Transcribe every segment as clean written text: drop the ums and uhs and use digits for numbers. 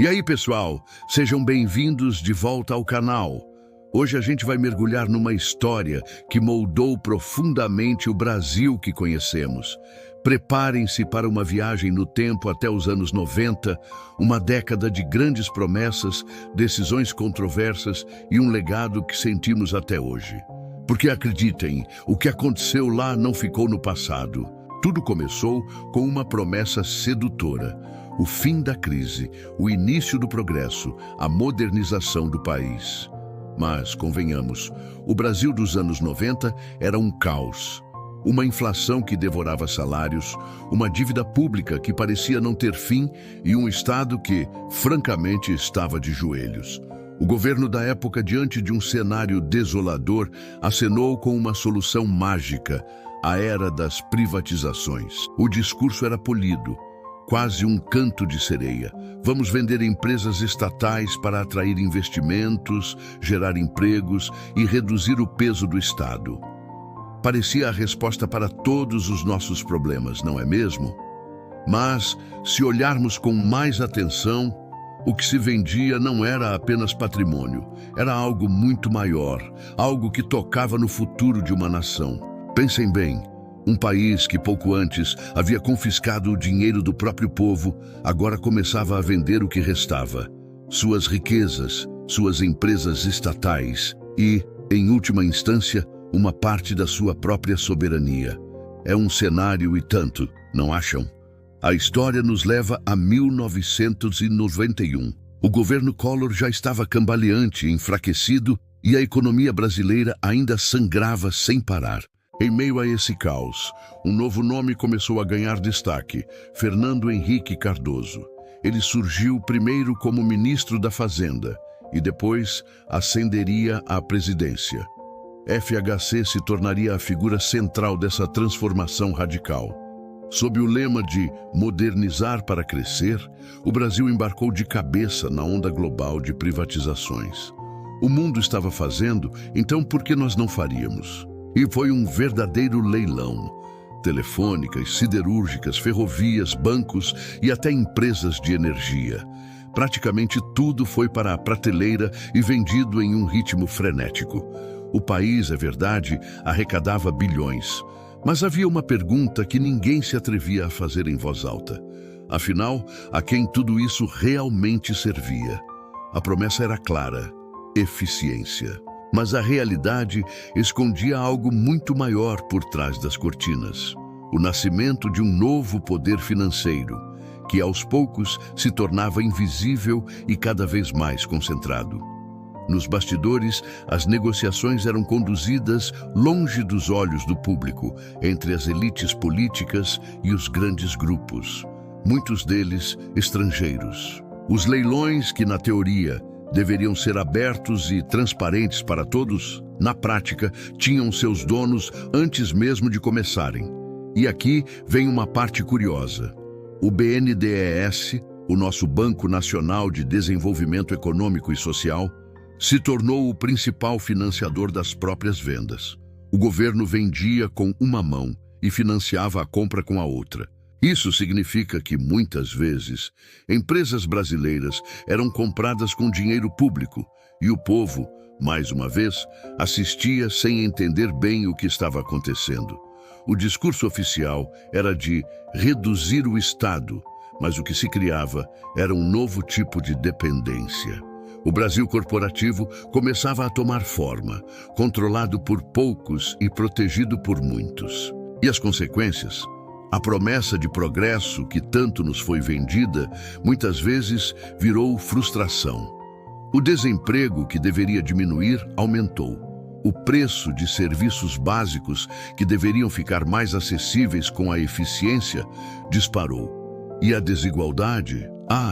E aí, pessoal, sejam bem-vindos de volta ao canal. Hoje a gente vai mergulhar numa história que moldou profundamente o Brasil que conhecemos. Preparem-se para uma viagem no tempo até os anos 90, uma década de grandes promessas, decisões controversas e um legado que sentimos até hoje. Porque acreditem, o que aconteceu lá não ficou no passado. Tudo começou com uma promessa sedutora: o fim da crise, o início do progresso, a modernização do país. Mas, convenhamos, o Brasil dos anos 90 era um caos. Uma inflação que devorava salários, uma dívida pública que parecia não ter fim e um Estado que, francamente, estava de joelhos. O governo da época, diante de um cenário desolador, acenou com uma solução mágica: a era das privatizações. O discurso era polido, quase um canto de sereia. Vamos vender empresas estatais para atrair investimentos, gerar empregos e reduzir o peso do Estado. Parecia a resposta para todos os nossos problemas, não é mesmo? Mas, se olharmos com mais atenção, o que se vendia não era apenas patrimônio, era algo muito maior, algo que tocava no futuro de uma nação. Pensem bem. Um país que pouco antes havia confiscado o dinheiro do próprio povo, agora começava a vender o que restava: suas riquezas, suas empresas estatais e, em última instância, uma parte da sua própria soberania. É um cenário e tanto, não acham? A história nos leva a 1991. O governo Collor já estava cambaleante, enfraquecido, e a economia brasileira ainda sangrava sem parar. Em meio a esse caos, um novo nome começou a ganhar destaque: Fernando Henrique Cardoso. Ele surgiu primeiro como ministro da Fazenda e depois ascenderia à presidência. FHC se tornaria a figura central dessa transformação radical. Sob o lema de modernizar para crescer, o Brasil embarcou de cabeça na onda global de privatizações. O mundo estava fazendo, então por que nós não faríamos? E foi um verdadeiro leilão. Telefônicas, siderúrgicas, ferrovias, bancos e até empresas de energia. Praticamente tudo foi para a prateleira e vendido em um ritmo frenético. O país, é verdade, arrecadava bilhões. Mas havia uma pergunta que ninguém se atrevia a fazer em voz alta. Afinal, a quem tudo isso realmente servia? A promessa era clara: eficiência. Mas a realidade escondia algo muito maior por trás das cortinas: o nascimento de um novo poder financeiro, que aos poucos se tornava invisível e cada vez mais concentrado. Nos bastidores, as negociações eram conduzidas longe dos olhos do público, entre as elites políticas e os grandes grupos, muitos deles estrangeiros. Os leilões, que na teoria deveriam ser abertos e transparentes para todos, na prática, tinham seus donos antes mesmo de começarem. E aqui vem uma parte curiosa. O BNDES, o nosso Banco Nacional de Desenvolvimento Econômico e Social, se tornou o principal financiador das próprias vendas. O governo vendia com uma mão e financiava a compra com a outra. Isso significa que, muitas vezes, empresas brasileiras eram compradas com dinheiro público e o povo, mais uma vez, assistia sem entender bem o que estava acontecendo. O discurso oficial era de reduzir o Estado, mas o que se criava era um novo tipo de dependência. O Brasil corporativo começava a tomar forma, controlado por poucos e protegido por muitos. E as consequências? A promessa de progresso que tanto nos foi vendida, muitas vezes virou frustração. O desemprego, que deveria diminuir, aumentou. O preço de serviços básicos, que deveriam ficar mais acessíveis com a eficiência, disparou. E a desigualdade,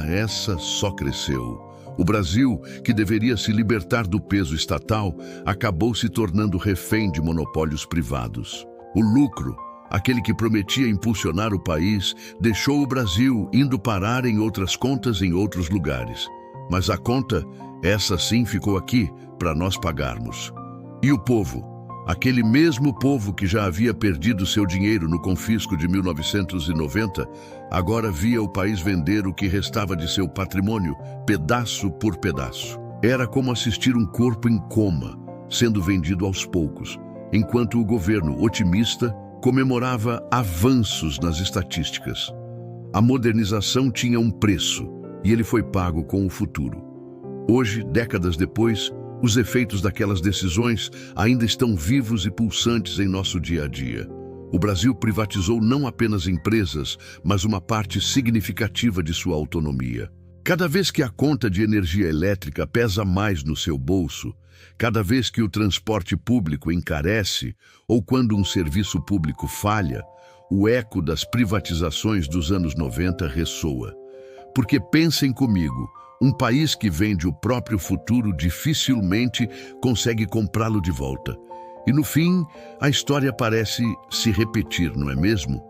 essa só cresceu. O Brasil, que deveria se libertar do peso estatal, acabou se tornando refém de monopólios privados. O lucro, aquele que prometia impulsionar o país, deixou o Brasil indo parar em outras contas em outros lugares. Mas a conta, essa sim ficou aqui, para nós pagarmos. E o povo? Aquele mesmo povo que já havia perdido seu dinheiro no confisco de 1990, agora via o país vender o que restava de seu patrimônio, pedaço por pedaço. Era como assistir um corpo em coma, sendo vendido aos poucos, enquanto o governo, otimista, comemorava avanços nas estatísticas. A modernização tinha um preço, e ele foi pago com o futuro. Hoje, décadas depois, os efeitos daquelas decisões ainda estão vivos e pulsantes em nosso dia a dia. O Brasil privatizou não apenas empresas, mas uma parte significativa de sua autonomia. Cada vez que a conta de energia elétrica pesa mais no seu bolso, cada vez que o transporte público encarece ou quando um serviço público falha, o eco das privatizações dos anos 90 ressoa. Porque pensem comigo, um país que vende o próprio futuro dificilmente consegue comprá-lo de volta. E no fim, a história parece se repetir, não é mesmo?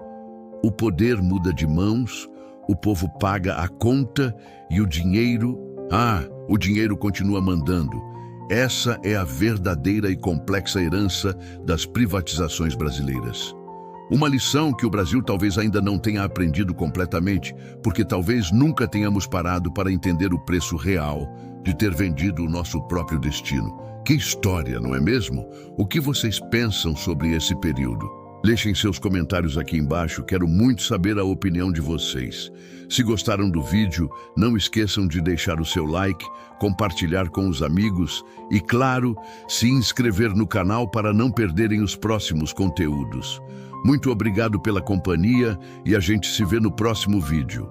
O poder muda de mãos, o povo paga a conta e o dinheiro continua mandando. Essa é a verdadeira e complexa herança das privatizações brasileiras. Uma lição que o Brasil talvez ainda não tenha aprendido completamente, porque talvez nunca tenhamos parado para entender o preço real de ter vendido o nosso próprio destino. Que história, não é mesmo? O que vocês pensam sobre esse período? Deixem seus comentários aqui embaixo, quero muito saber a opinião de vocês. Se gostaram do vídeo, não esqueçam de deixar o seu like, compartilhar com os amigos e, claro, se inscrever no canal para não perderem os próximos conteúdos. Muito obrigado pela companhia e a gente se vê no próximo vídeo.